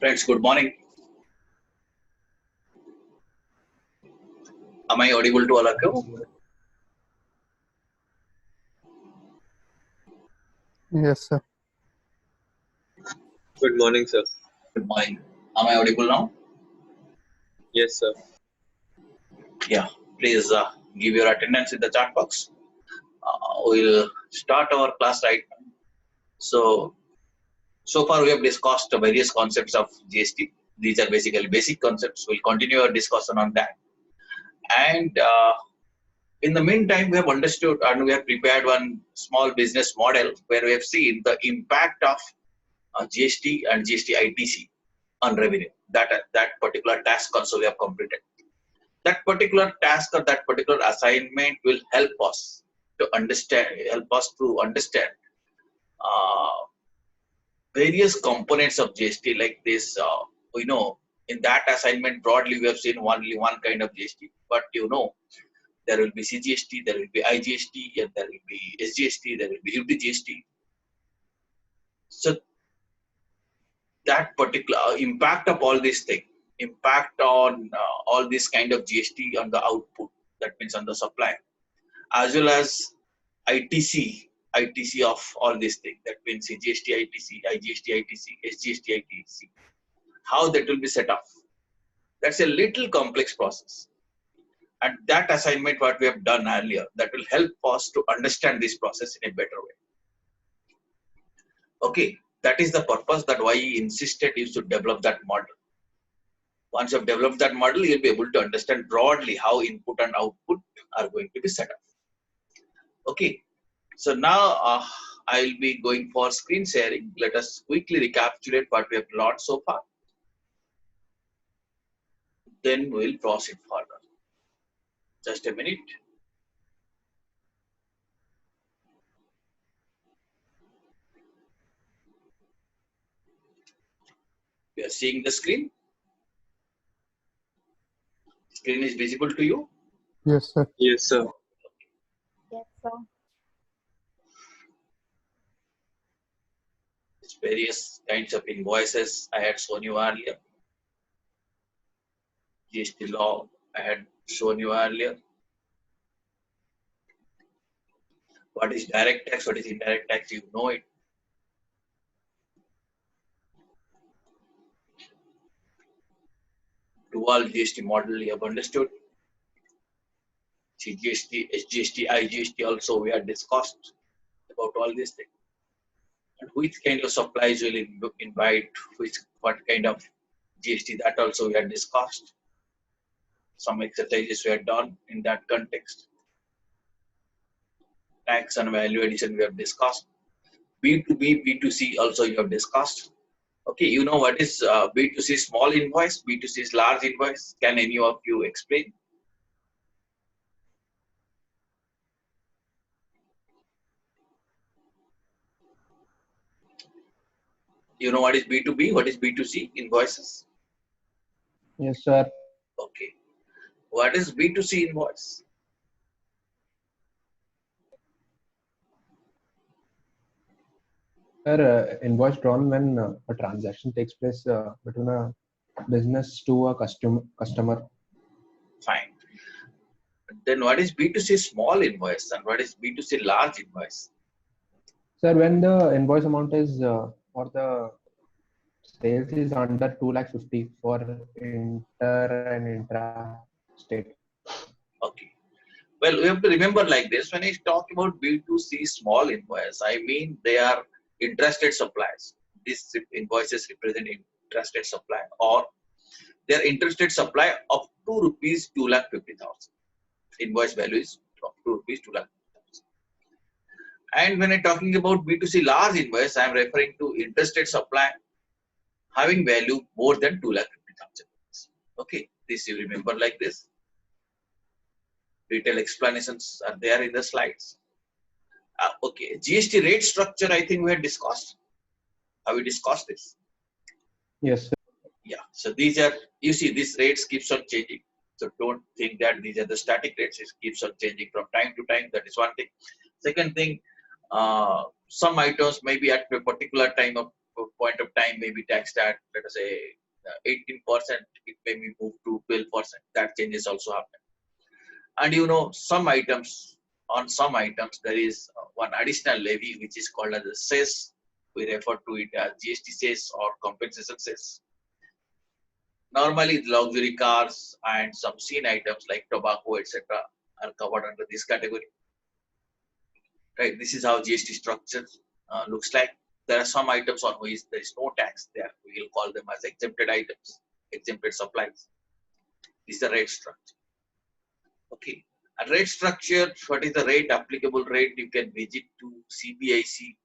Friends, good morning. Am I audible to all of you? Yes, sir. Good morning, sir. Good morning. Am I audible now? Yes, sir. Yeah. Please give your attendance in the chat box. We'll start our class right now. So far we have discussed various concepts of GST. These are basically basic concepts. We'll continue our discussion on that. And in the meantime, we have understood and we have prepared one small business model where we have seen the impact of GST and GST ITC on revenue. That particular task also we have completed. That particular task or that particular assignment will help us to understand uh, various components of GST like this. In that assignment broadly we have seen only one kind of GST, but there will be CGST, there will be IGST, and there will be SGST, there will be UTGST. So that particular impact of all these things, impact on all this kind of GST on the output, that means on the supply, as well as ITC of all these things, that means GST ITC, IGST ITC, SGST ITC, how that will be set up. That's a little complex process. And that assignment what we have done earlier, that will help us to understand this process in a better way. Okay, that is the purpose that why he insisted you should develop that model. Once you have developed that model, you'll be able to understand broadly how input and output are going to be set up. Okay, so now I'll be going for screen sharing. Let us quickly recapitulate what we have learned so far. Then we'll proceed further. Just a minute. We are seeing the screen. Screen is visible to you? Yes, sir. Yes, sir. Yes, sir. It's various kinds of invoices I had shown you earlier. GST law I had shown you earlier. What is direct tax, what is indirect tax, you know it. Dual GST model you have understood. CGST, SGST, IGST also we have discussed about all these things. And which kind of supplies will invite, what kind of GST, that also we have discussed. Some exercises we have done in that context. Tax and value addition we have discussed. B2B, B2C also you have discussed. Okay, you know what is B2C small invoice, B2C is large invoice. Can any of you explain? You know what is B2B, what is B2C invoices? Yes, sir. Okay. What is B2C invoice? Sir, invoice drawn when a transaction takes place between a business to a customer. Fine. Then what is B2C small invoice and what is B2C large invoice? Sir, when the invoice amount is or the sales is under 250,000 for inter and intra state. Okay. Well, we have to remember like this, when I talk about B2C small invoice, I mean they are interested suppliers. These invoices represent interested supply, or their interested supply up to rupees 250,000. Invoice value is up to rupees 250,000. And when I'm talking about B2C large invoice, I am referring to interested supply having value more than 250,000. Okay, this you remember like this. Detailed explanations are there in the slides. Okay, GST rate structure, I think we had discussed. Have we discussed this? Yes, sir. Yeah, so these are, you see, these rates keeps on changing. So don't think that these are the static rates. It keeps on changing from time to time. That is one thing. Second thing, some items may be at a particular time of point of time, maybe taxed at, let us say, 18%, it may be moved to 12%. That changes also happen. And on some items, there is one additional levy which is called as the cess. We refer to it as GST cess or compensation cess. Normally, luxury cars and some seen items like tobacco, etc., are covered under this category. Right? This is how GST structure looks like. There are some items on which there is no tax there. We will call them as exempted items, exempted supplies. This is the rate structure. Okay. And rate structure, what is the rate, applicable rate? You can visit to CBIC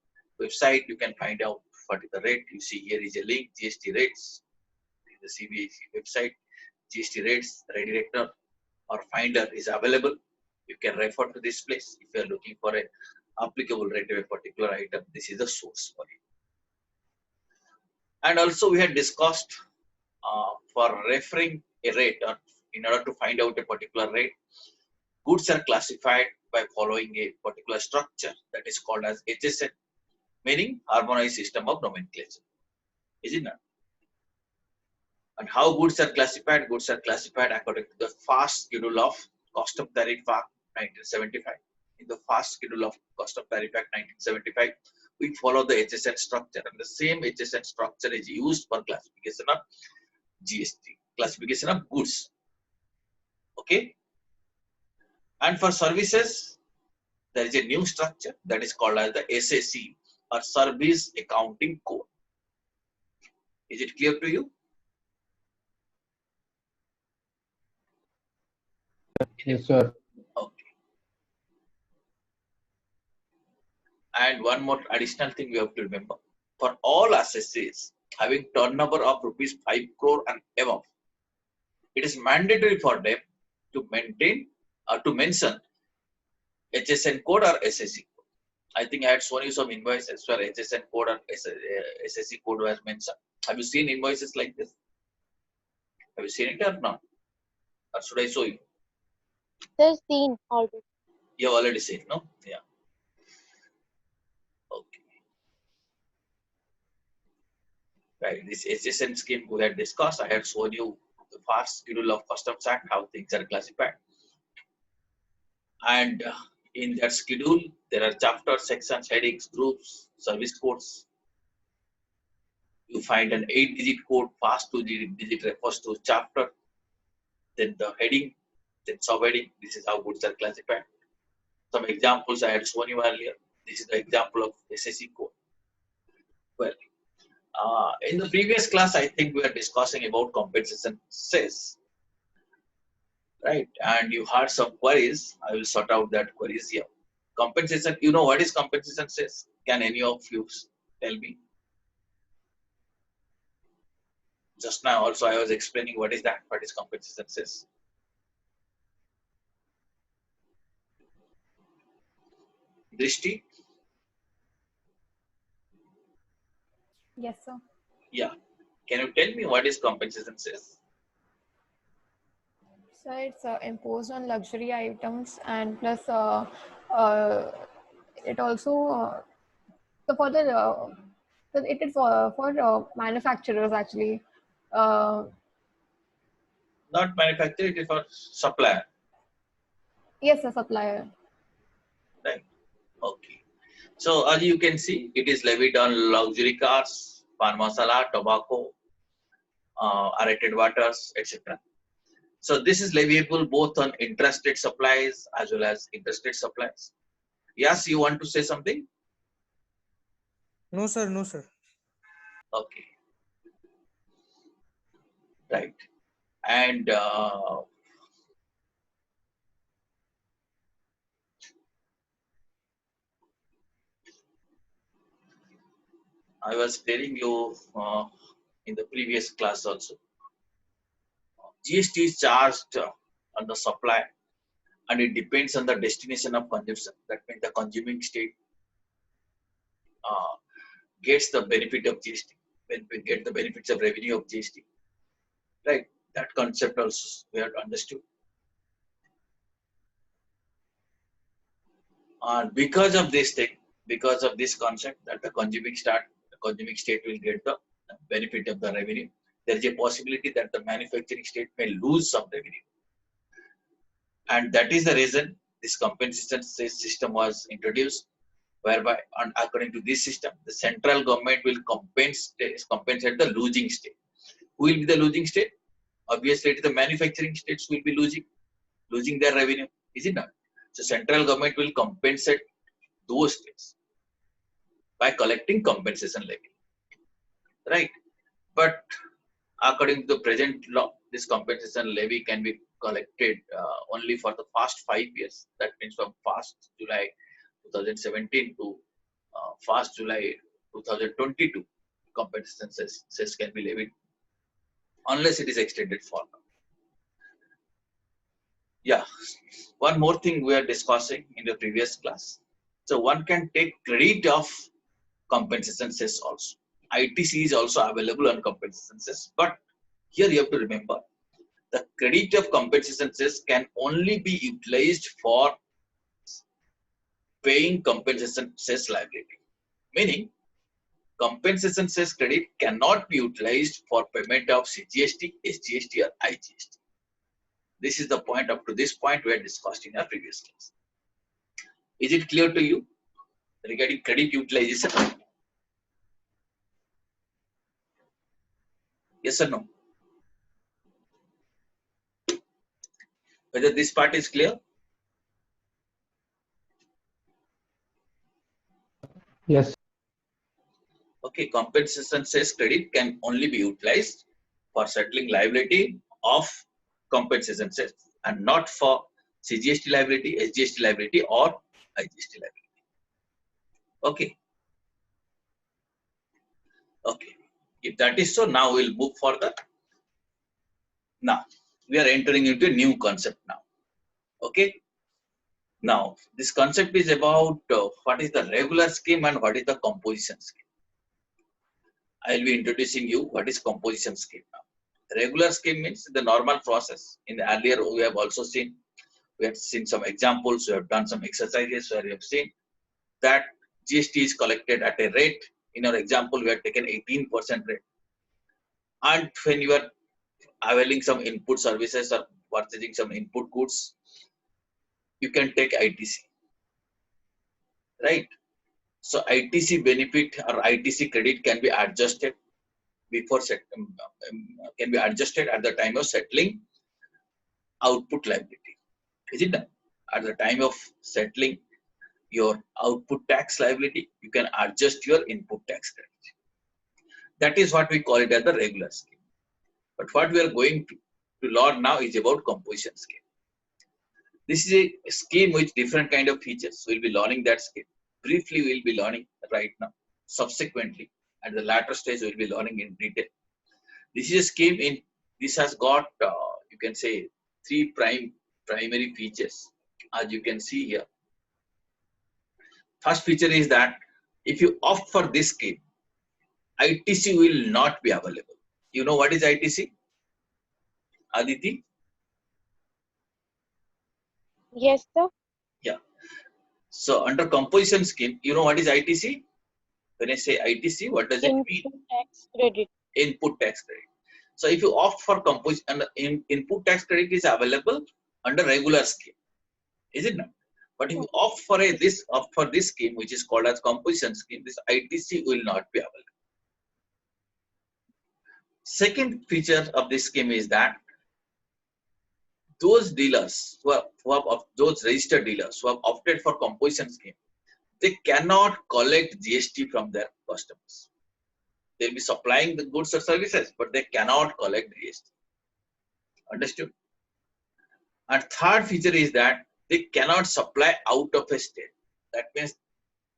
website. You can find out what is the rate. You see here is a link, GST rates. The CBIC website, GST rates, rate director or finder is available. You can refer to this place if you are looking for a applicable rate of a particular item. This is the source for it. And also we had discussed for referring a rate, or in order to find out a particular rate, goods are classified by following a particular structure that is called as HSN, meaning Harmonized System of Nomenclature. Is it not? And how goods are classified? Goods are classified according to the Fast Schedule of Custom Tariff Act 1975. In the Fast Schedule of Custom Tariff Act 1975, we follow the HSN structure, and the same HSN structure is used for classification of GST, classification of goods. Okay. And for services, there is a new structure that is called as the SAC, or Service Accounting Code. Is it clear to you? Yes, sir. Okay. And one more additional thing we have to remember. For all assessees having turnover of rupees 5 crore and above, it is mandatory for them to maintain or to mention HSN code or SSC code. I think I had shown you some invoices where HSN code or SSC code was mentioned. Have you seen invoices like this? Have you seen it or not? Or should I show you? There's seen already. You have already seen, no? Yeah. Okay. Right. This HSN scheme we had discussed. I had shown you the Fast Schedule of Customs Act, how things are classified. And in that schedule, there are chapters, sections, headings, groups, service codes. You find an 8-digit code, fast 2-digit refers to chapter, then the heading, then subheading. This is how goods are classified. Some examples I had shown you earlier. This is the example of SSC code. Well, in the previous class, I think we were discussing about compensation cess. Right, and you had some queries. I will sort out that queries here. Compensation, you know what is compensation cess? Can any of you tell me? Just now also I was explaining what is that, what is compensation cess. Drishti? Yes, sir. Yeah. Can you tell me what is compensation cess? So it's imposed on luxury items, and plus it also so for the so it is for manufacturers actually. Not manufacturer, it is for supplier. Yes, a supplier. Right. Okay. So as you can see, it is levied on luxury cars, pan masala, tobacco, aerated waters, etc. So this is leviable both on intrastate supplies as well as interstate supplies. Yes, you want to say something? No, sir. No, sir. Okay. Right. And I was telling you in the previous class also, GST is charged on the supply, and it depends on the destination of consumption. That means the consuming state gets the benefit of GST when we get the benefits of revenue of GST. Right? That concept also we have understood. And because of this thing, because of this concept that the consuming state will get the benefit of the revenue. There is a possibility that the manufacturing state may lose some revenue. And that is the reason this compensation system was introduced, whereby, according to this system, the central government will compensate the losing state. Who will be the losing state? Obviously, it is the manufacturing states will be losing their revenue, is it not? So central government will compensate those states by collecting compensation levy, right? But according to the present law, this compensation levy can be collected only for the past 5 years. That means from 1st July 2017 to 1st July 2022, compensation cess can be levied unless it is extended further. Yeah, one more thing we are discussing in the previous class. So one can take credit of compensation cess also. ITC is also available on compensation cess, but here you have to remember the credit of compensation cess can only be utilized for paying compensation cess liability. Meaning, compensation cess credit cannot be utilized for payment of CGST, SGST or IGST. This is the point. Up to this point we had discussed in our previous class. Is it clear to you regarding credit utilization? Yes or no? Whether this part is clear? Yes. Okay, compensation cess credit can only be utilized for settling liability of compensation cess and not for CGST liability, SGST liability or IGST liability. Okay. Okay. If that is so, now we'll move further. Now, we are entering into a new concept now. Okay. Now, this concept is about what is the regular scheme and what is the composition scheme. I will be introducing you what is composition scheme now. Regular scheme means the normal process. In the earlier, we have also seen, we have seen some examples, we have done some exercises where we have seen that GST is collected at a rate. In our example, we have taken 18% rate. And when you are availing some input services or purchasing some input goods, you can take ITC, right? So ITC benefit or ITC credit can be adjusted before can be adjusted at the time of settling output liability. Is it done? At the time of settling your output tax liability, you can adjust your input tax credit. That is what we call it as the regular scheme. But what we are going to learn now is about composition scheme. This is a scheme with different kind of features. We'll be learning that scheme. Briefly, we'll be learning right now. Subsequently, at the latter stage, we'll be learning in detail. This is a scheme this has got, you can say, 3 primary features, as you can see here. First feature is that if you opt for this scheme, ITC will not be available. You know what is ITC? Aditi? Yes, sir. Yeah. So under composition scheme, you know what is ITC? When I say ITC, what does it mean? Input tax credit. Input tax credit. So if you opt for composition, input tax credit is available under regular scheme, is it not? But if you opt for this scheme, which is called as composition scheme, this ITC will not be available. Second feature of this scheme is that those dealers those registered dealers who have opted for composition scheme, they cannot collect GST from their customers. They'll be supplying the goods or services, but they cannot collect GST. Understood? And third feature is that they cannot supply out of a state. That means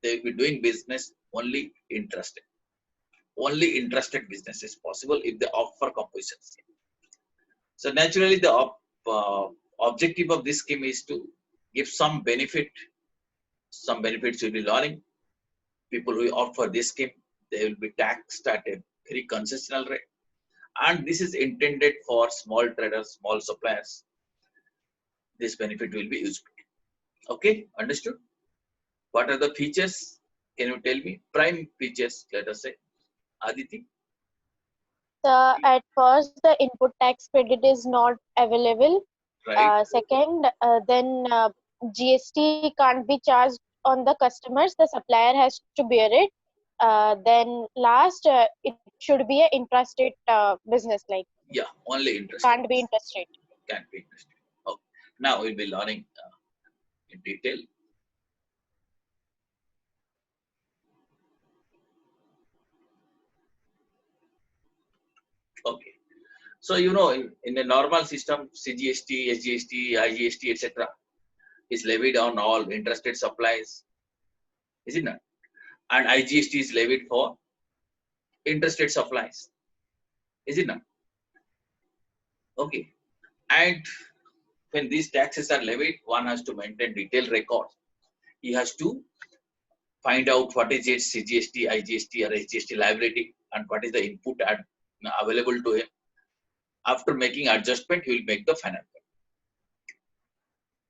they will be doing business only intrastate. Only intrastate business is possible if they opt for composition scheme. So naturally, the objective of this scheme is to give some benefit. Some benefits will be learning. People who opt for this scheme, they will be taxed at a very concessional rate. And this is intended for small traders, small suppliers. This benefit will be useful. Okay, understood? What are the features? Can you tell me? Prime features, let us say. Aditi? At first, the input tax credit is not available. Right? Second, then GST can't be charged on the customers. The supplier has to bear it. Then last, it should be an intrastate business, like Yeah, only interest can't be interstate. can be interested. Okay. Now we'll be learning in detail. Okay. So in a normal system, CGST, SGST, IGST, etc., is levied on all interstate supplies, is it not? And IGST is levied for interstate supplies, is it not? Okay. And when these taxes are levied, one has to maintain detailed record. He has to find out what is its CGST, IGST, or SGST liability and what is the input available to him. After making adjustment, he will make the final payment.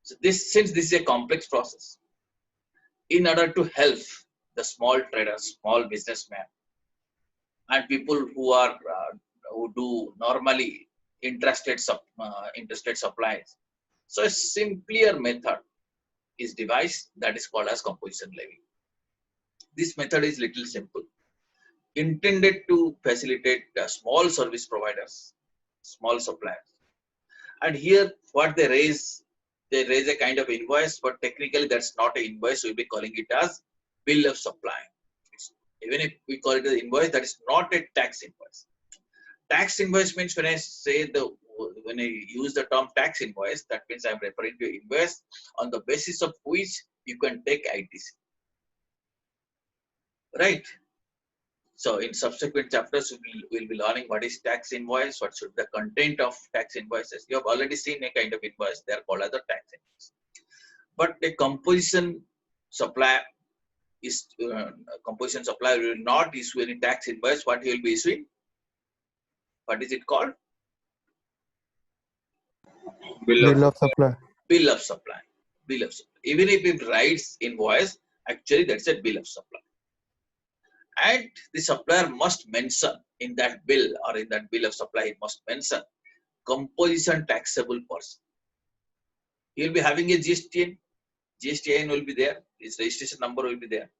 So since this is a complex process, in order to help the small traders, small businessmen, and people who do normally interstate supplies, so a simpler method is devised that is called as composition levy. This method is little simple, intended to facilitate small service providers, small suppliers. And here, what they raise a kind of invoice, but technically that's not an invoice. We'll be calling it as bill of supply. Even if we call it an invoice, that is not a tax invoice. Tax invoice means when I use the term tax invoice, that means I'm referring to invoice on the basis of which you can take ITC. Right? So in subsequent chapters, we'll be learning what is tax invoice, what should the content of tax invoices. You have already seen a kind of invoice, they are called as a tax invoice. But a composition supplier will not issue any tax invoice. What he will be issuing? What is it called? Bill of supply. Bill of supply. Bill of supply. Even if it writes invoice, actually that's a bill of supply. And the supplier must mention in that bill or in that bill of supply, it must mention composition taxable person. He will be having a GSTN. GSTN will be there. His registration number will be there.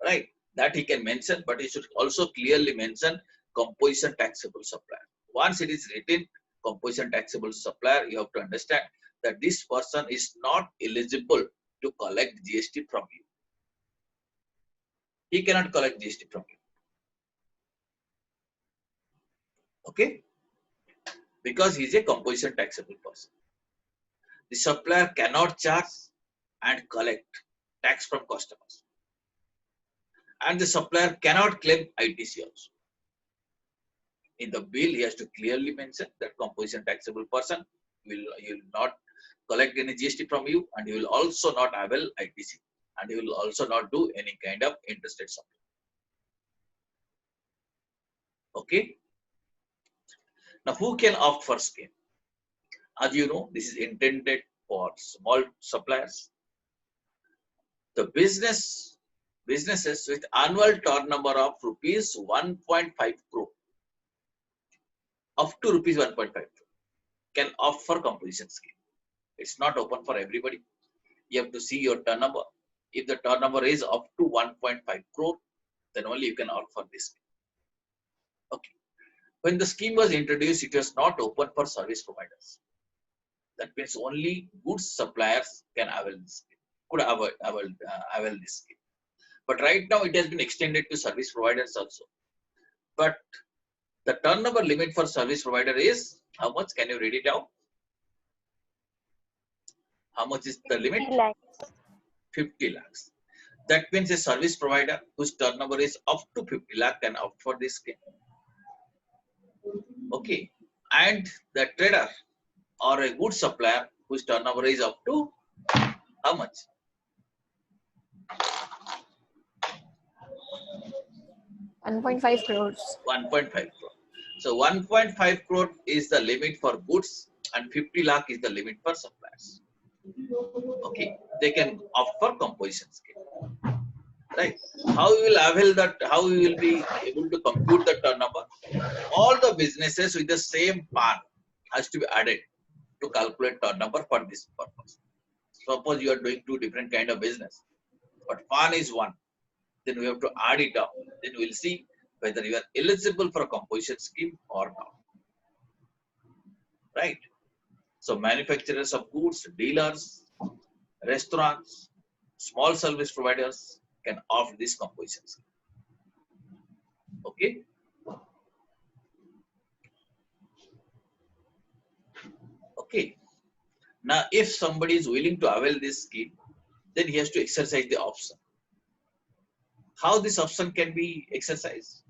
Right? That he can mention, but he should also clearly mention composition taxable supplier. Once it is written composition taxable supplier, you have to understand that this person is not eligible to collect GST from you. He cannot collect GST from you. Okay? Because he is a composition taxable person. The supplier cannot charge and collect tax from customers. And the supplier cannot claim ITC also. In the bill, he has to clearly mention that composition taxable person will not collect any GST from you, and he will also not avail ITC, and he will also not do any kind of interstate supply. Okay? Now, who can opt for scheme? As you know, this is intended for small suppliers. The businesses with annual turnover of rupees 1.5 crore, up to rupees 1.5 crore, can opt for composition scheme. It's not open for everybody. You have to see your turnover. If the turnover is up to 1.5 crore, then only you can opt for this scheme. Okay. When the scheme was introduced, it was not open for service providers. That means only goods suppliers can avail this scheme, could avail this scheme. But right now it has been extended to service providers also. But the turnover limit for service provider is how much? Can you read it out? How much is the limit? 50 lakhs. 50 lakhs. That means a service provider whose turnover is up to 50 lakh can opt for this scheme. Okay. And the trader or a good supplier whose turnover is up to how much? 1.5 crores. 1.5 crore. So 1.5 crore is the limit for goods and 50 lakh is the limit for suppliers. Okay, they can opt for composition scheme. Right? How you will avail that? How you will be able to compute the turnover? All the businesses with the same PAN has to be added to calculate turnover for this purpose. Suppose you are doing two different kind of business, but PAN is one. Then we have to add it up. Then we will see whether you are eligible for a composition scheme or not. Right? So manufacturers of goods, dealers, restaurants, small service providers can opt this composition scheme. Okay. Okay. Now, if somebody is willing to avail this scheme, then he has to exercise the option. How this option can be exercised?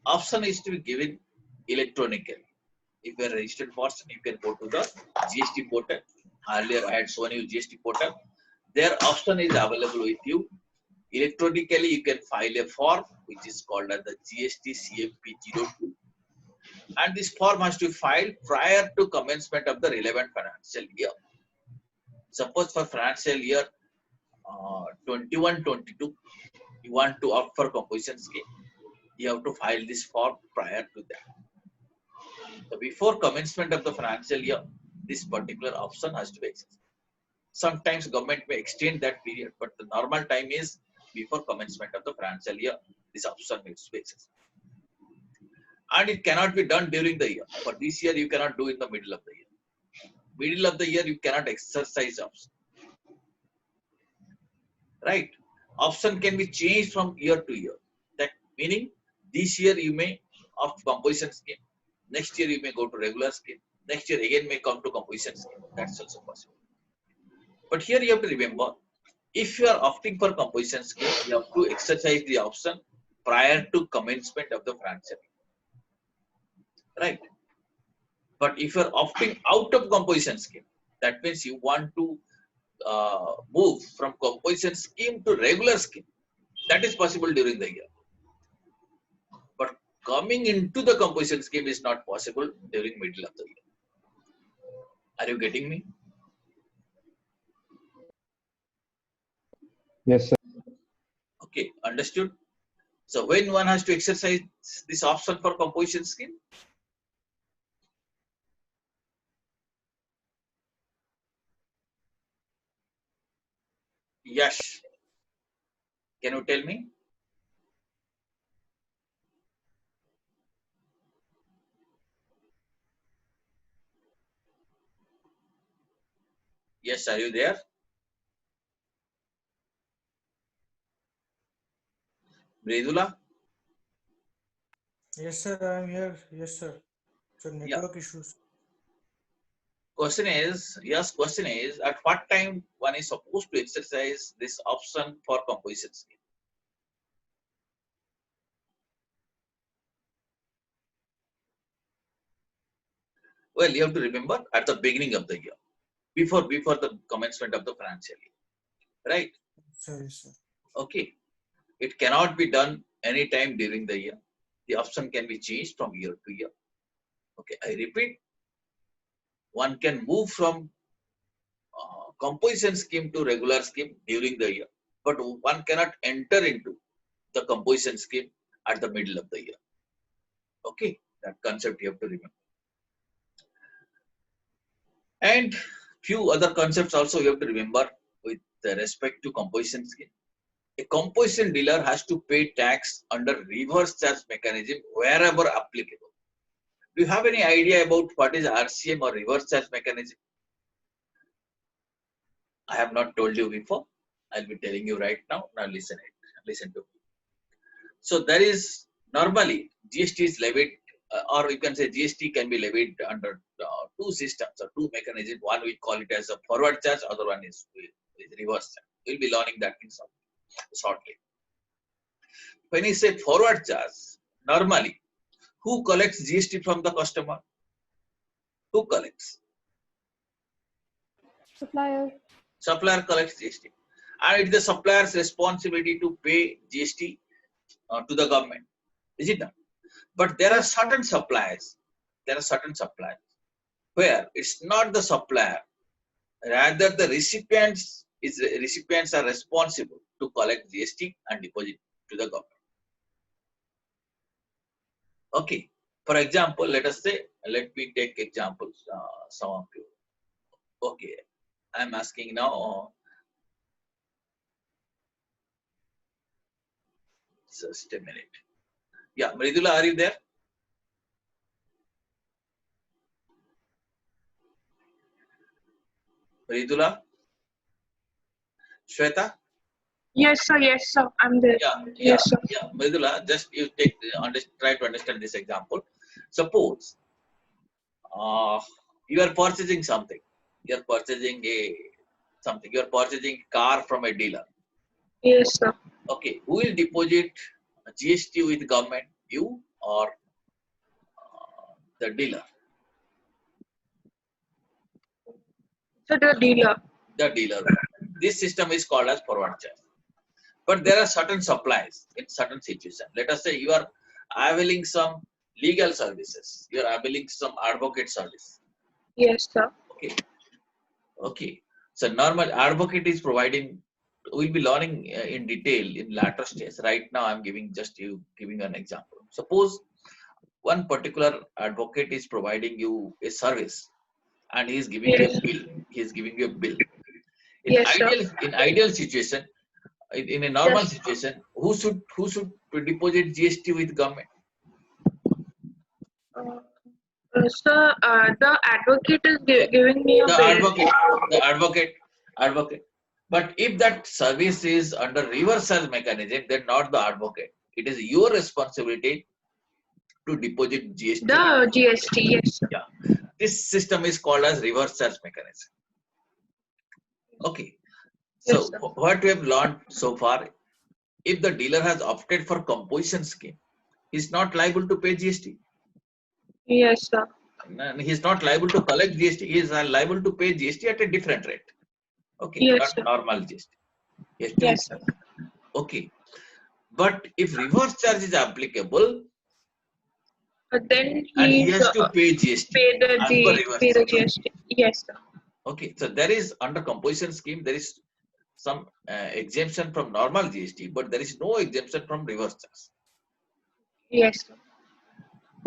Option is to be given electronically. If you are a registered person, you can go to the GST portal. Earlier, I had shown you GST portal. Their option is available with you. Electronically, you can file a form which is called as the GST CMP02. And this form has to be filed prior to commencement of the relevant financial year. Suppose for financial year 21-22, you want to opt for composition scheme, you have to file this form prior to that. So before commencement of the financial year, this particular option has to be exercised. Sometimes government may extend that period, but the normal time is before commencement of the financial year, this option needs to be exercised. And it cannot be done during the year. For this year, you cannot do in the middle of the year. Middle of the year, you cannot exercise option. Right? Option can be changed from year to year. That meaning, this year you may opt composition scheme. Next year you may go to regular scheme. Next year again may come to composition scheme. That's also possible. But here you have to remember, if you are opting for composition scheme, you have to exercise the option prior to commencement of the financial year. Right? But if you are opting out of composition scheme, that means you want to move from composition scheme to regular scheme. That is possible during the year. But coming into the composition scheme is not possible during middle of the year. Are you getting me? Yes, sir. Okay, understood. So when one has to exercise this option for composition scheme? Yash, can you tell me? Yes, are you there? Mridula? Yes, sir, I am here. Yes, sir. So Yeah. network issues. Question is, at what time one is supposed to exercise this option for composition scheme? Well, you have to remember at the beginning of the year, before the commencement of the financial year, right? Sorry, sir. Okay, it cannot be done anytime during the year. The option can be changed from year to year. Okay, I repeat, one can move from composition scheme to regular scheme during the year, but one cannot enter into the composition scheme at the middle of the year. Okay, that concept you have to remember. And few other concepts also you have to remember with respect to composition scheme. A composition dealer has to pay tax under reverse charge mechanism wherever applicable. Do you have any idea about what is RCM or reverse charge mechanism? I have not told you before. I'll be telling you right now. Now listen to me. So there is normally GST is levied, or you can say GST can be levied under two systems or two mechanisms. One we call it as a forward charge, other one is reverse charge. We'll be learning that in shortly. When you say forward charge, normally who collects GST from the customer? Who collects? Supplier. Supplier collects GST, and it's the supplier's responsibility to pay GST to the government. Is it not? But there are certain suppliers. Where it's not the supplier, rather the recipients are responsible to collect GST and deposit to the government. Okay. For example, let us say, let me take examples. Some of you. Okay. I'm asking now. Just a minute. Yeah, Mridula, are you there? Mridula? Shweta? Yes, sir. I'm there. Yeah. Yes, sir. Yeah. Mridula, just you take try to understand this example. Suppose you are purchasing something. You are purchasing something. You are purchasing car from a dealer. Yes, sir. Okay. Who will deposit GST with government? You or the dealer? So the dealer. The dealer. This system is called as forward charge. But there are certain supplies in certain situations. Let us say you are availing some legal services. You are availing some advocate service. Yes, sir. Okay. Okay. So normal advocate is providing. We'll be learning in detail in later stage. Right now, I'm giving an example. Suppose one particular advocate is providing you a service, and he is giving you Yes. a bill. He is giving you a bill. Yes, sir. In ideal situation, in a normal Yes. situation, who should deposit GST with government? Uh, Sir, the advocate is giving me a The bill. advocate. But if that service is under reversal mechanism, then not the advocate. It is your responsibility to deposit GST. The GST, yes, sir. Yeah. This system is called as reverse charge mechanism. Okay. So Yes, sir. what we have learned so far, if the dealer has opted for composition scheme, he's not liable to pay GST. Yes, sir. And he's not liable to collect GST. He is liable to pay GST at a different rate. Okay, Yes, not sir. normal GST. Yes, sir. Okay. But if reverse charge is applicable, Then and he he has to pay GST pay the as per reverse pay the charge. GST. Yes, sir. Okay, so there is under composition scheme, there is some exemption from normal GST, but there is no exemption from reverse charge. Yes, sir.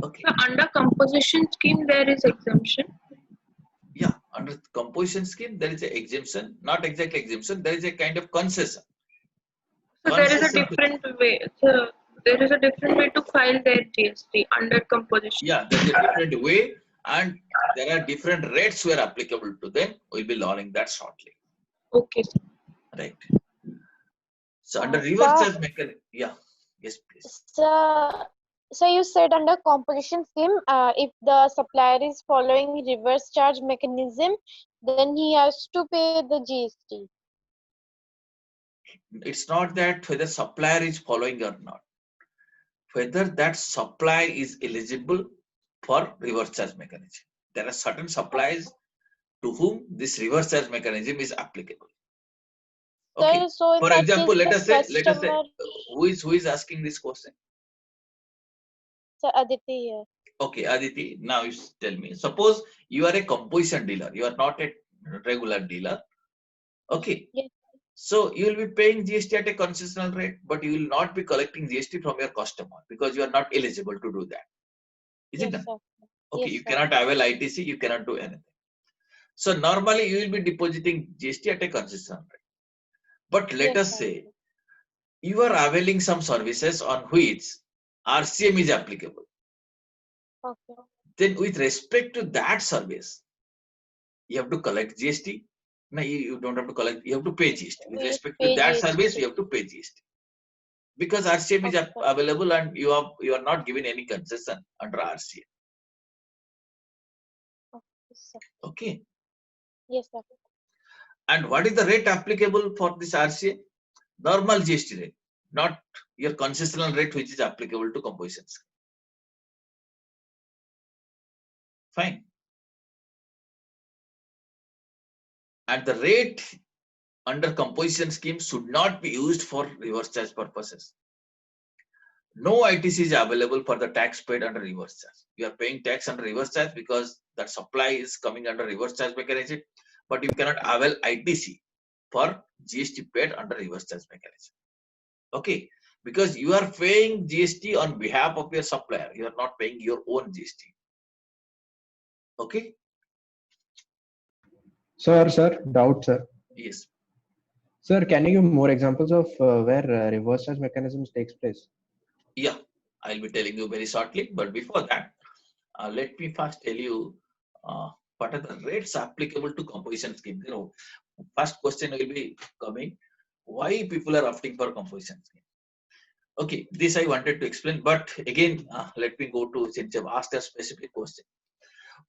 Okay. So under composition scheme, there is exemption. Yeah, under composition scheme, there is an exemption, not exactly exemption, there is a kind of concession. So there is a Concession to- different way. So there is a different way to file their GST under composition. Yeah, there is a different way, and there are different rates were applicable to them. We'll be learning that shortly. Okay, sir. Right. So under reverse charge mechanism, yeah, yes, please. So you said under composition scheme, if the supplier is following reverse charge mechanism, then he has to pay the GST. It's not that whether supplier is following or not, whether that supply is eligible for reverse charge mechanism. There are certain supplies to whom this reverse charge mechanism is applicable. Okay. So in For that example, case, let the us say, customer, who is asking this question? so Aditi here. Okay, Aditi, now you tell me. Suppose you are a composition dealer, you are not a regular dealer. Okay. Yes. So you will be paying GST at a concessional rate, but you will not be collecting GST from your customer because you are not eligible to do that. Is it Yes, done? sir. Okay, Yes, you sir. cannot avail ITC, you cannot do anything. So normally you will be depositing GST at a concessional rate. But let Yes, us sir. say you are availing some services on which RCM is applicable. Okay. Then with respect to that service, you have to collect GST. No, you don't have to collect, you have to pay GST. With We respect to pay that GST. service, you have to pay GST. Because RCM is Okay. available and you are not given any concession under RCM. Yes, sir. Okay. Yes, sir. And what is the rate applicable for this RCM? Normal GST rate, not your concessional rate which is applicable to composition scheme. Fine. And the rate under composition scheme should not be used for reverse charge purposes. No ITC is available for the tax paid under reverse charge. You are paying tax under reverse charge because that supply is coming under reverse charge mechanism, but you cannot avail ITC for GST paid under reverse charge mechanism. Okay, because you are paying GST on behalf of your supplier, you are not paying your own GST. Okay. Sir, doubt, sir. Yes. Sir, can you give more examples of where reverse charge mechanisms takes place? Yeah, I'll be telling you very shortly. But before that, let me first tell you what are the rates applicable to composition scheme. You know, first question will be coming: why people are opting for composition scheme? Okay, this I wanted to explain. But again, let me go to, since you've asked a specific question.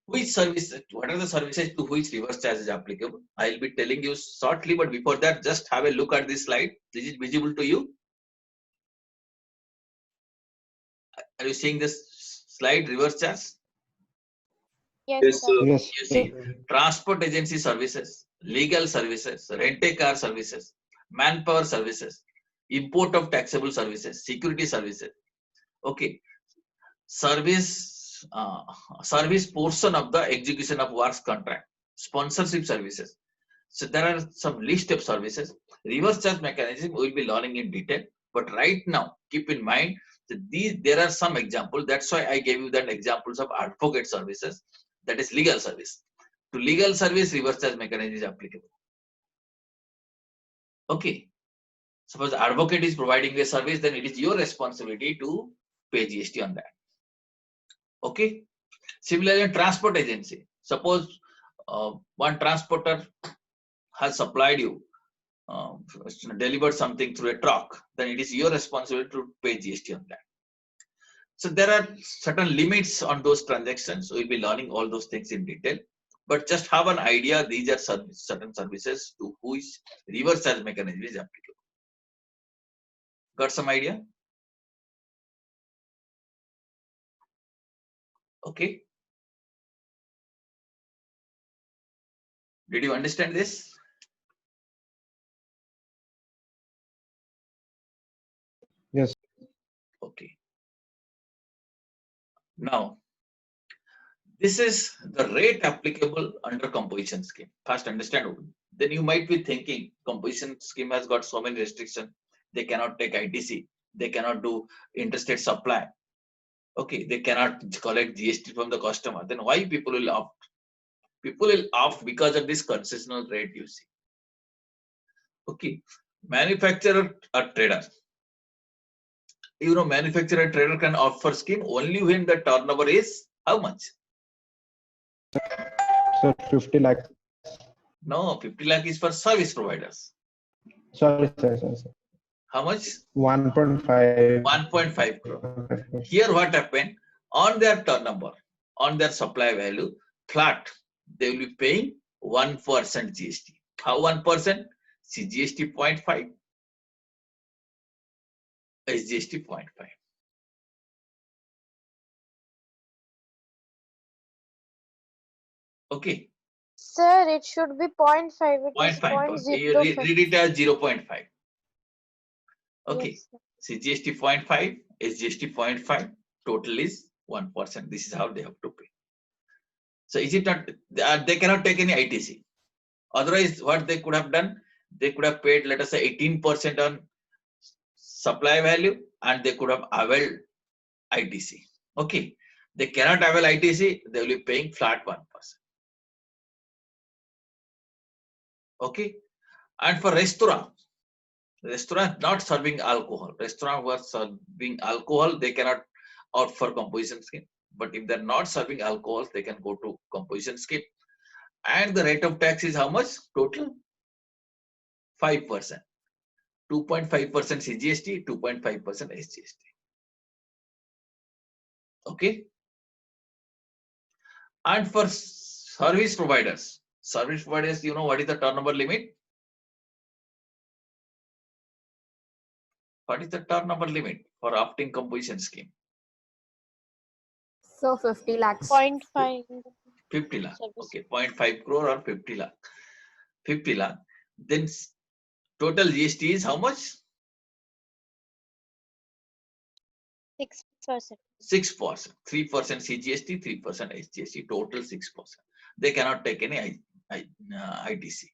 Which service? What are the services to which reverse charge is applicable? I'll be telling you shortly. But before that, just have a look at this slide. Is it visible to you? Are you seeing this slide, reverse charge? Yes, Yes, sir. sir. Yes. You see, transport agency services, legal services, rent-a-car services, manpower services, import of taxable services, security services. Okay, service portion of the execution of works contract, sponsorship services. So there are some list of services. Reverse charge mechanism we will be learning in detail. But right now, keep in mind that there are some examples. That's why I gave you that examples of advocate services. That is legal service. To legal service, reverse charge mechanism is applicable. Okay. Suppose the advocate is providing a service, then it is your responsibility to pay GST on that. Okay. Similarly, transport agency. Suppose one transporter has supplied you, delivered something through a truck, then it is your responsibility to pay GST on that. So there are certain limits on those transactions. We'll be learning all those things in detail. But just have an idea, these are certain services to which reverse charge mechanism is applicable. Got some idea? Okay. Did you understand this? Yes. Okay. Now, this is the rate applicable under composition scheme. First understand. Then you might be thinking composition scheme has got so many restrictions. They cannot take ITC. They cannot do interstate supply. Okay, they cannot collect GST from the customer. Then why people will opt? People will opt because of this concessional rate you see. Okay, manufacturer or trader. You know, manufacturer trader can opt for scheme only when the turnover is how much? So 50 lakhs. No, 50 lakh is for service providers. Sorry, sir. How much? 1.5. 1.5 crore. Here what happened? On their turnover, on their supply value, flat, they will be paying 1% GST. How 1%? CGST 0.5, SGST 0.5. Okay. Sir, it should be 0.5. It is 0.5. You 0.05. read it as 0.5. Okay. Yes, sir. CGST 0.5, SGST 0.5, total is 1%. This is how they have to pay. So is it not, they cannot take any ITC. Otherwise, what they could have done, they could have paid, let us say, 18% on supply value, and they could have availed ITC. Okay. They cannot avail ITC, they will be paying flat 1%. Okay. And for restaurant not serving alcohol. Restaurant who are serving alcohol, they cannot opt for composition scheme. But if they're not serving alcohol, they can go to composition scheme. And the rate of tax is how much? Total 5%. 2.5% CGST, 2.5% SGST. Okay. And for service providers, you know what is the turnover limit? What is the turnover limit for opting composition scheme? So 50 lakhs. 0.5. 50 lakh. Service. Okay, 0.5 crore or 50 lakh. 50 lakh. Then total GST is how much? 6%. 6%. 3% CGST, 3% SGST, total 6%. They cannot take any ITC.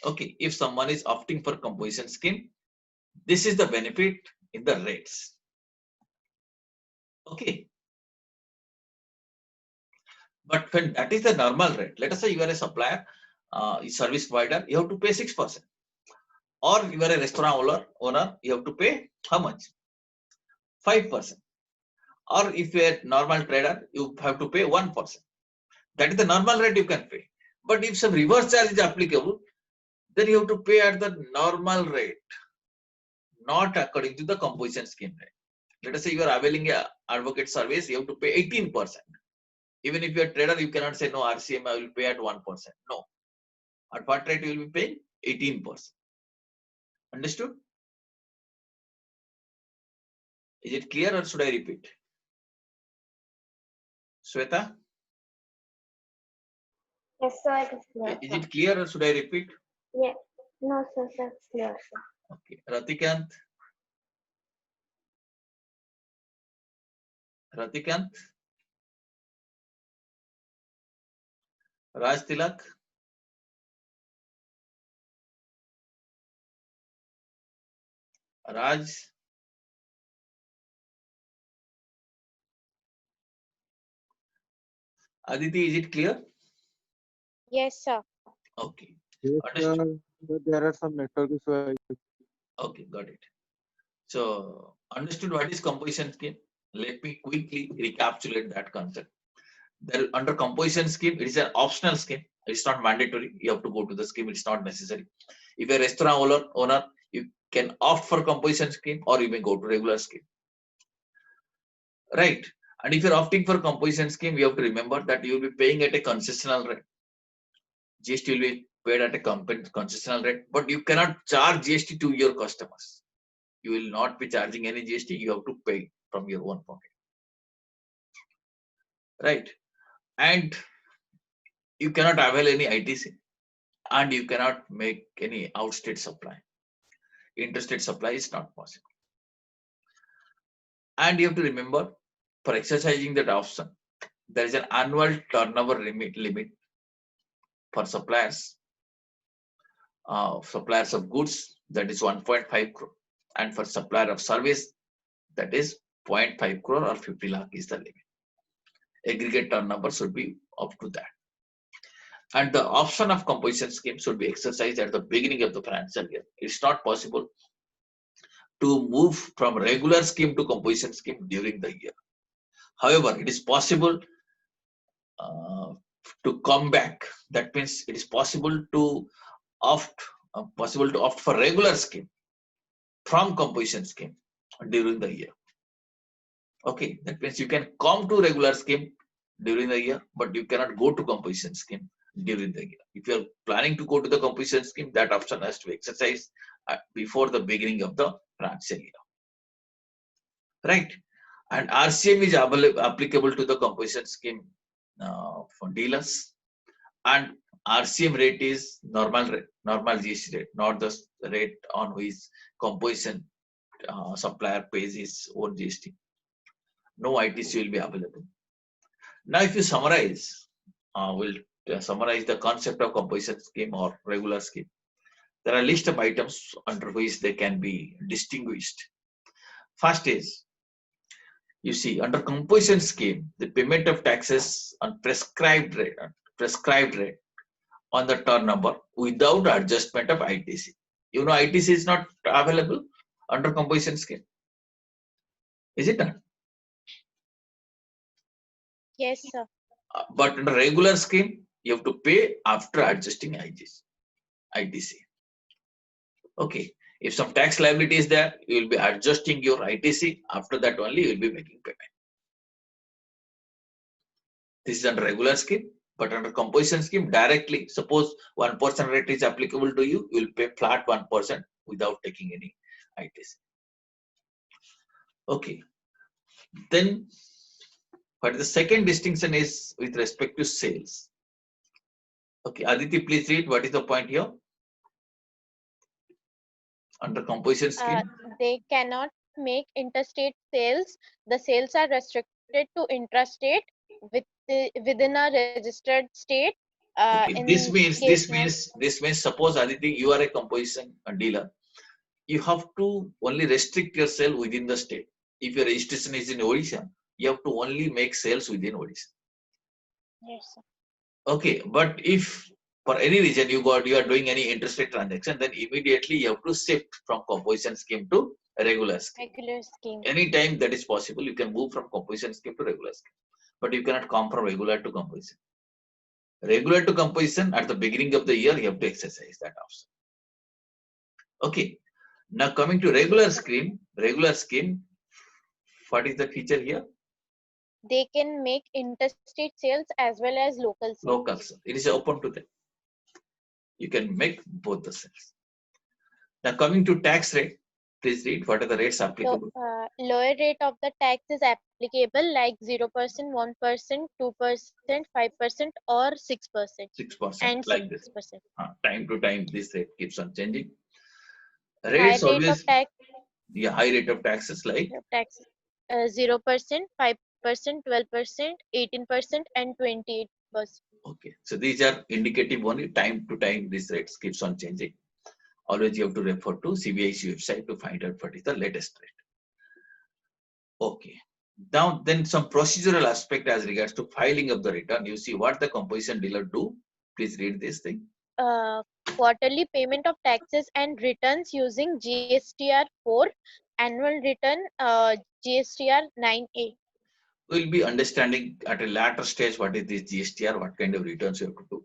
Okay, if someone is opting for composition scheme, this is the benefit in the rates. Okay, but when that is the normal rate, let us say you are a supplier, service provider, you have to pay 6%. Or you are a restaurant owner, you have to pay how much? 5%. Or if you are a normal trader, you have to pay 1%. That is the normal rate you can pay. But if some reverse charge is applicable, then you have to pay at the normal rate, not according to the composition scheme rate. Let us say you are availing a advocate service, you have to pay 18%. Even if you are a trader, you cannot say no, RCM I will pay at 1%. No. At what rate you will be paying? 18%. Understood? Is it clear or should I repeat? Sweta? Yes, sir, it is clear. Is it clear or should I repeat? Yeah. No, sir, that's clear, sir. Okay. Ratikant? Ratikant? Raj Tilak? Raj? Aditi, is it clear? Yes, sir. Okay. Yes, Understood. but there are some network issues. Okay, got it. So, understood what is composition scheme? Let me quickly recapitulate that concept. There, under composition scheme, it is an optional scheme. It's not mandatory. You have to go to the scheme. It's not necessary. If you're a restaurant owner, you can opt for composition scheme or you may go to regular scheme. Right. And if you're opting for composition scheme, you have to remember that you will be paying at a concessional rate. GST will be paid at a concessional rate, but you cannot charge GST to your customers. You will not be charging any GST. You have to pay from your own pocket. Right. And you cannot avail any ITC and you cannot make any outstate supply. Interstate supply is not possible. And you have to remember, for exercising that option, there is an annual turnover limit for suppliers. Suppliers of goods, that is 1.5 crore. And for supplier of service, that is 0.5 crore or 50 lakh is the limit. Aggregate turnover should be up to that. And the option of composition scheme should be exercised at the beginning of the financial year. It's not possible to move from regular scheme to composition scheme during the year. However, it is possible to come back. That means it is possible to opt for regular scheme from composition scheme during the year. Okay, that means you can come to regular scheme during the year, but you cannot go to composition scheme during the year. If you are planning to go to the composition scheme, that option has to be exercised before the beginning of the financial year. Right? And RCM is applicable to the composition scheme for dealers, and RCM rate is normal GST rate, not the rate on which composition supplier pays his own GST. No ITC will be available. Now, if you summarize, we'll summarize the concept of composition scheme or regular scheme. There are a list of items under which they can be distinguished. First is, you see, under composition scheme, the payment of taxes on prescribed rate on the turnover without adjustment of ITC. You know, ITC is not available under composition scheme. Is it not? Yes, sir. But in a regular scheme, you have to pay after adjusting ITC. Okay. If some tax liability is there, you will be adjusting your ITC. After that only, you will be making payment. This is under regular scheme, but under composition scheme, directly, suppose 1% rate is applicable to you, you will pay flat 1% without taking any ITC. Okay. Then, but the second distinction is with respect to sales. Okay, Aditi, please read what is the point here. Under composition scheme, they cannot make interstate sales. The sales are restricted to intrastate within a registered state. Okay. In This means case one, suppose Aditi, you are a composition dealer. You have to only restrict yourself within the state. If your registration is in Odisha, you have to only make sales within Odisha. yes, sir. Okay, but if for any reason you are doing any interstate transaction, then immediately you have to shift from composition scheme to a regular scheme. Regular scheme. Anytime that is possible, you can move from composition scheme to regular scheme, but you cannot come from regular to composition. Regular to composition at the beginning of the year, you have to exercise that option. Okay. Now coming to regular scheme, what is the feature here? They can make interstate sales as well as local sales. Local sales. It is open to them. You can make both the sales. Now coming to tax rate, please read what are the rates applicable. Lower rate of the tax is applicable like 0%, 1%, 2%, 5%, or 6%. 6%, And like this. 6%. Time to time, this rate keeps on changing. High Rates rate always, of tax, yeah, high rate of taxes like 0%, 5%, 12%, 18%, and 28%. okay. So these are indicative only. Time to time, this rates keeps on changing. Always you have to refer to CBIC website to find out what is the latest rate. Okay. Now then some procedural aspect as regards to filing of the return. You see what the composition dealer do. Please read this thing. Quarterly payment of taxes and returns using GSTR 4, annual return GSTR 9A. We'll be understanding at a later stage what is this GSTR, what kind of returns you have to do.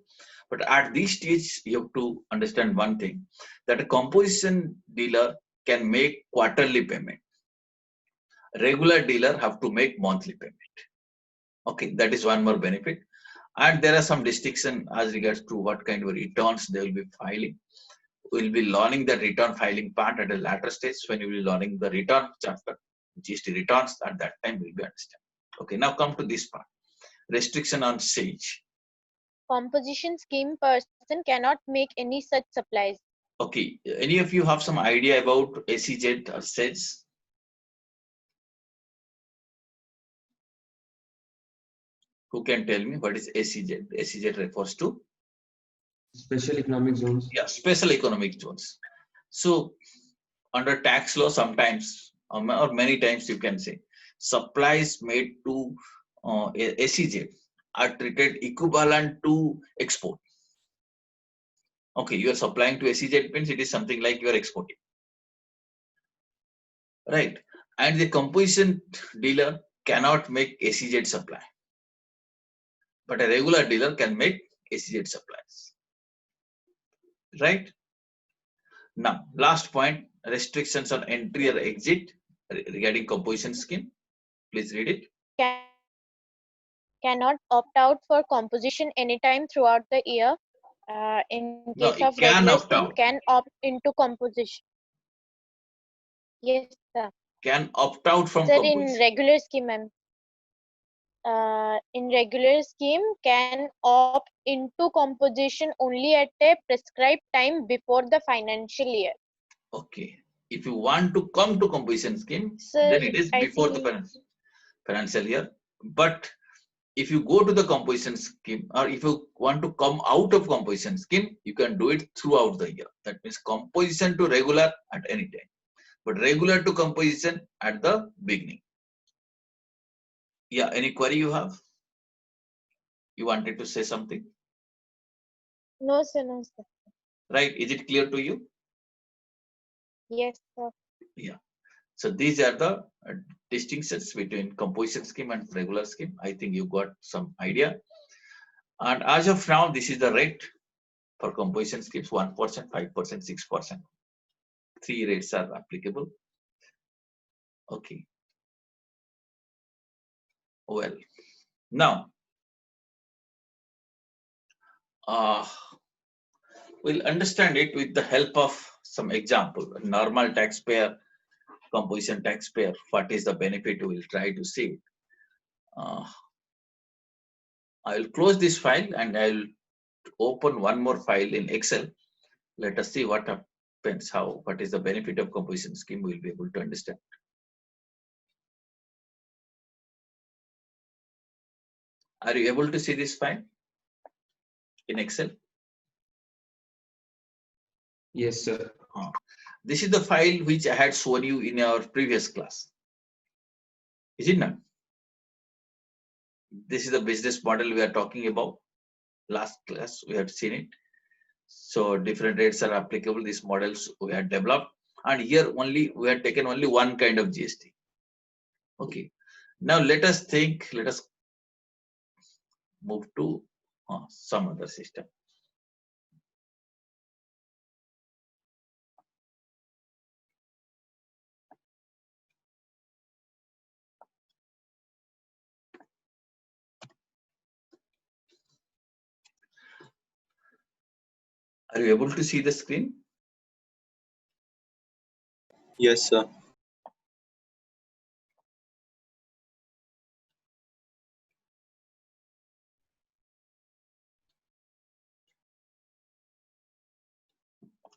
But at this stage, you have to understand one thing, that a composition dealer can make quarterly payment. Regular dealer have to make monthly payment. Okay, that is one more benefit. And there are some distinction as regards to what kind of returns they will be filing. We'll be learning the return filing part at a later stage when you will be learning the return chapter, GST returns. At that time, we'll be understand. Okay, now come to this part. Restriction on sage. Composition scheme person cannot make any such supplies. Okay, any of you have some idea about SEZ or sage? Who can tell me what is SEZ? SEZ refers to? Special economic zones. Yeah, special economic zones. So under tax law, sometimes or many times you can say supplies made to SEZ are treated equivalent to export. Okay, you are supplying to SEZ means it is something like you are exporting. Right. And the composition dealer cannot make SEZ supply. But a regular dealer can make SEZ supplies. Right. Now, last point, restrictions on entry or exit regarding composition scheme. Please read it. Cannot opt out for composition anytime throughout the year. In No, case it of can regular opt scheme, out. can opt into composition. Yes, sir. Can opt out from Sir, composition. in regular scheme, ma'am. In regular scheme, can opt into composition only at a prescribed time before the financial year. Okay. If you want to come to composition scheme, Sir, then it is I before the think financial year. But if you go to the composition scheme, or if you want to come out of composition scheme, you can do it throughout the year. That means composition to regular at any time, but regular to composition at the beginning. Yeah, any query you have? You wanted to say something? no, sir, no, sir. Right? Is it clear to you? Yes, sir. Yeah. So these are the distinctions between composition scheme and regular scheme. I think you got some idea. And as of now, this is the rate for composition schemes: 1%, 5%, 6%. Three rates are applicable. Okay. Well, now we'll understand it with the help of some example. Normal taxpayer, composition taxpayer, what is the benefit? We will try to see. I will close this file and I will open one more file in Excel. Let us see what happens, what is the benefit of composition scheme. We'll be able to understand. Are you able to see this file? in Excel? Yes, sir. This is the file which I had shown you in our previous class. Is it not? This is the business model we are talking about. Last class we have seen it. So different rates are applicable. These models we have developed, and here only we have taken only one kind of GST. Okay. Now let us think. Let us move to some other system. Are you able to see the screen? Yes, sir.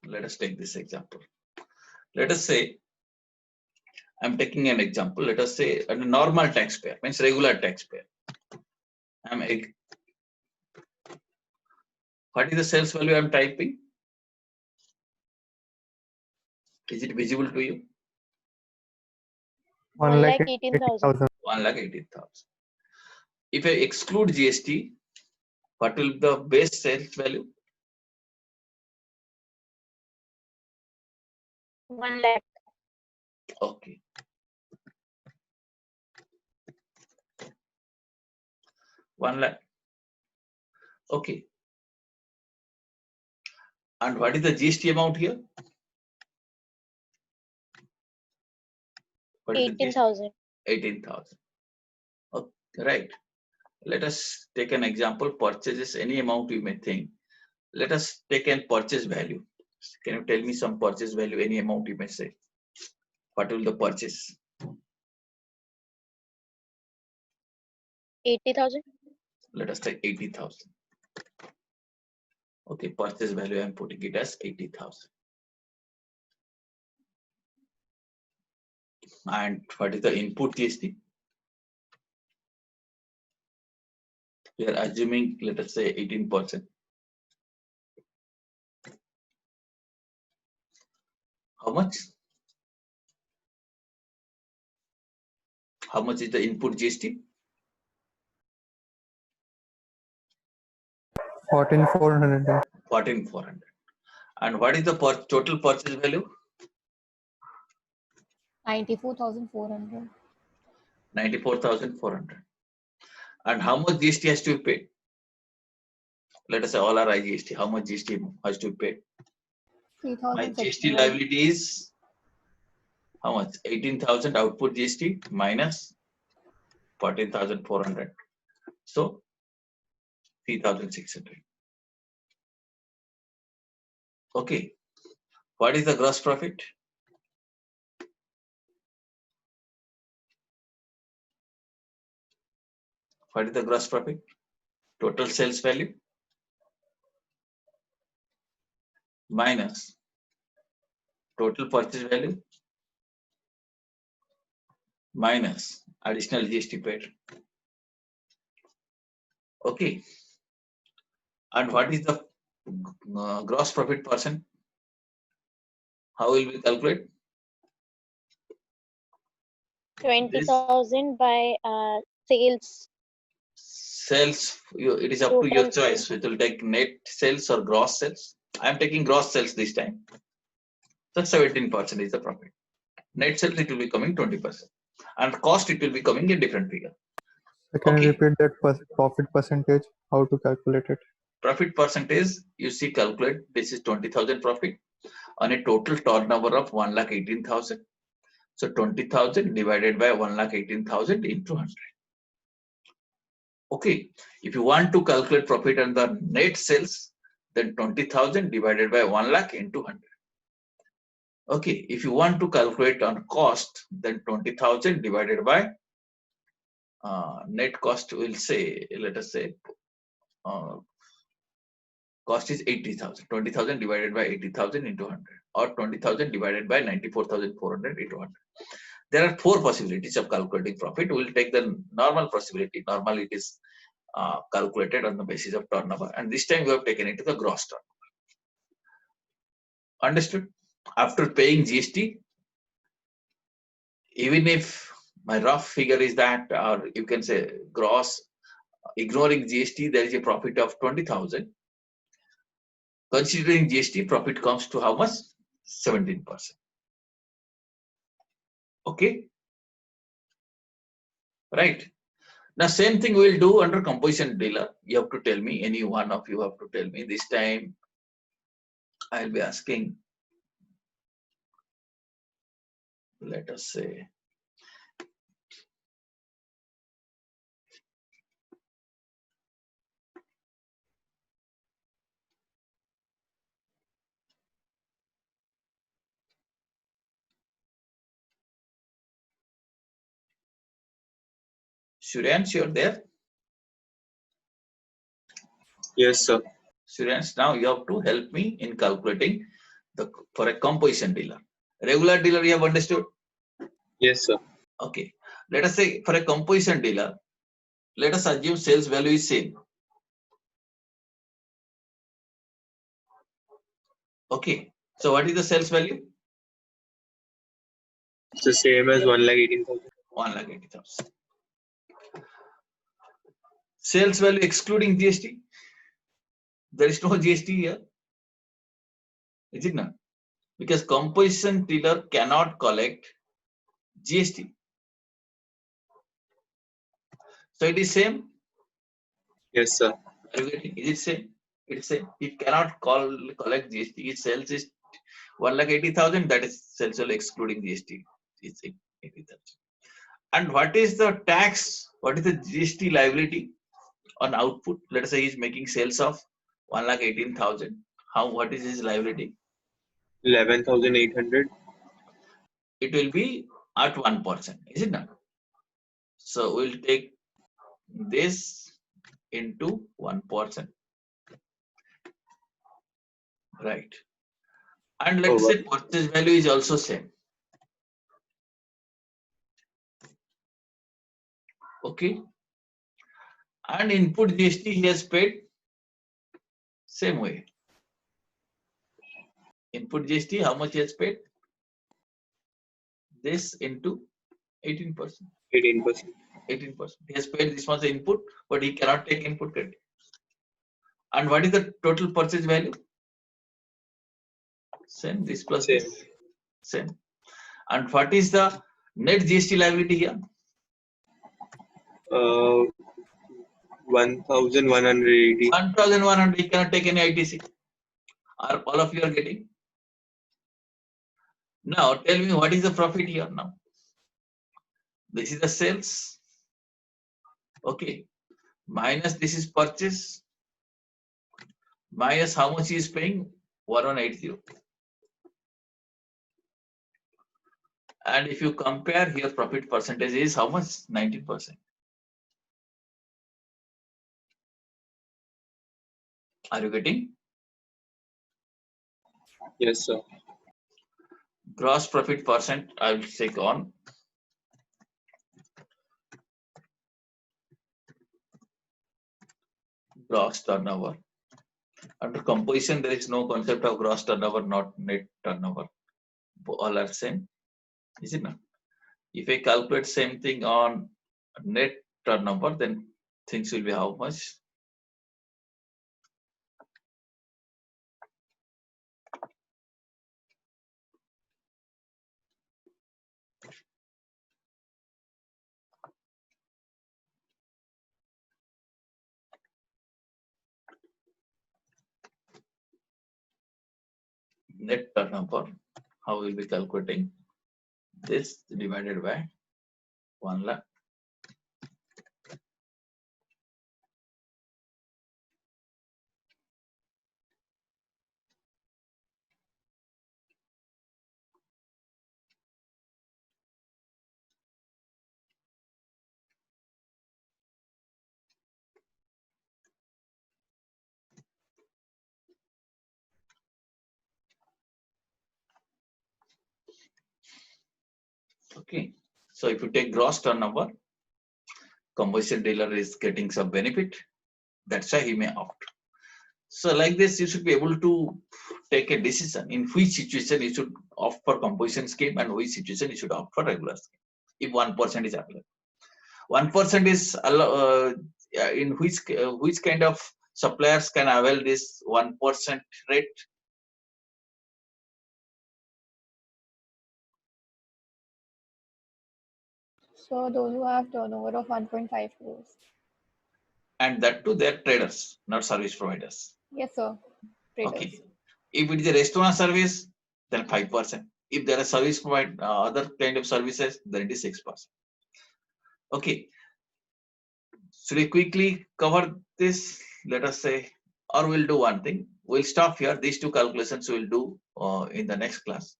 Let us take this example. Let us say, I'm taking an example. Let us say a normal taxpayer, means regular taxpayer. What is the sales value I'm typing? Is it visible to you? 1,18,000. 1,18,000. If I exclude GST, what will be the base sales value? 1 lakh. Okay. 1 lakh. Okay. And what is the GST amount here? 18,000. 18,000. Okay, right. Let us take an example. Purchases, any amount you may think. Let us take an purchase value. Can you tell me some purchase value, any amount you may say? What will the purchase? 80,000. Let us take 80,000. Okay, purchase value, I'm putting it as 80,000. And what is the input GST? We are assuming, let us say 18%. How much? How much is the input GST? 14,400. 14,400. And what is the total purchase value? 94,400. 94,400. And how much GST has to be paid? Let us say all our IGST. How much GST has to be paid? My GST 3,600. liability is how much? 18,000 output GST minus 14,400. So 3,600. Okay. What is the gross profit? What is the gross profit? Total sales value minus total purchase value minus additional GST paid. Okay. And what is the gross profit percent? How will we calculate? 20,000 by sales. Sales, it is up to your Total choice. It will take net sales or gross sales. I am taking gross sales this time. So 17% is the profit. Net sales, it will be coming 20%. And cost, it will be coming a different figure. Can you Okay. repeat that profit percentage? How to calculate it? Profit percentage, you see, calculate this is 20,000 profit on a total turnover of 1,18,000. So 20,000 divided by 1,18,000 into 100. Okay, if you want to calculate profit on the net sales, then 20,000 divided by 1 lakh into 100. Okay, if you want to calculate on cost, then 20,000 divided by net cost will say, let us say, cost is 80,000. 20,000 divided by 80,000 into 100, or 20,000 divided by 94,400 into 100. There are 4 possibilities of calculating profit. We will take the normal possibility. Normal, it is calculated on the basis of turnover, and this time we have taken it to the gross turnover. Understood? After paying GST, even if my rough figure is that, or you can say gross, ignoring GST, there is a profit of 20,000. Considering GST, profit comes to how much? 17%. Okay? Right. Now, same thing we'll do under composition dealer. You have to tell me, any one of you have to tell me. This time, I'll be asking, let us say, Suryansh, you're there? Yes, sir. Suryansh, now you have to help me in calculating for a composition dealer. Regular dealer, you have understood? Yes, sir. Okay. Let us say for a composition dealer, let us assume sales value is same. Okay. So what is the sales value? It's the same as 1,18,000. 1,80,000. Sales value excluding GST. There is no GST here. Is it not? Because composition dealer cannot collect GST. So it is same. Yes, sir. Are you getting? Is it same? It's same. It cannot collect GST. Its sales is 1,80,000. That is sales value excluding GST. It's 80,000. And what is the tax? What is the GST liability on output? Let us say he's making sales of 1,18,000. What is his liability? 11,800. It will be at 1%. Is it not? So we'll take this into 1%. Right. And let's say purchase value is also same. Okay. And input GST he has paid same way. Input GST, how much he has paid? This into 18%. 18%. 18%. He has paid this much input, but he cannot take input credit. And what is the total purchase value? Same. This plus Same. this. Same. And what is the net GST liability here? 1,180. 1,100. He cannot take any ITC. Are all of you are getting? Now tell me what is the profit here now? This is the sales. Okay. Minus this is purchase. Minus how much he is paying? 1,180. And if you compare here, profit percentage is how much? 19%. Are you getting? Yes, sir. Gross profit percent, I will take on. Gross turnover. Under composition, there is no concept of gross turnover, not net turnover. All are same. Is it not? If I calculate same thing on net turnover, then things will be how much? Net turnover, how will be calculating? This divided by 1 lakh. Okay. So if you take gross turnover, commercial dealer is getting some benefit. That's why he may opt. So like this, you should be able to take a decision in which situation you should opt for composition scheme and which situation you should opt for regular scheme. If 1% is available, 1% is in which kind of suppliers can avail this 1% rate? So those who have turnover of 1.5 crores. And that too, they're traders, not service providers. Yes, sir. Traders. Okay. If it is a restaurant service, then 5%. If there are service provide other kind of services, then it is 6%. Okay. Should we quickly cover this? Let us say, or we'll do one thing. We'll stop here. These two calculations we'll do in the next class.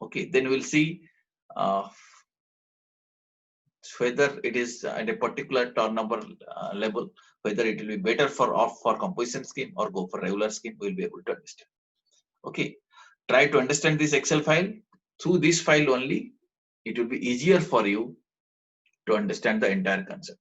Okay. Then we'll see whether it is at a particular turnover level, whether it will be better for opt for composition scheme or go for regular scheme. We'll be able to understand. Okay. Try to understand this Excel file. Through this file only, it will be easier for you to understand the entire concept.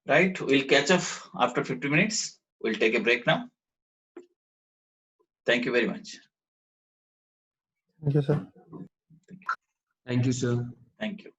Right, we'll catch up after 50 minutes. We'll take a break now. Thank you very much. Thank you, sir. Thank you, sir. Thank you.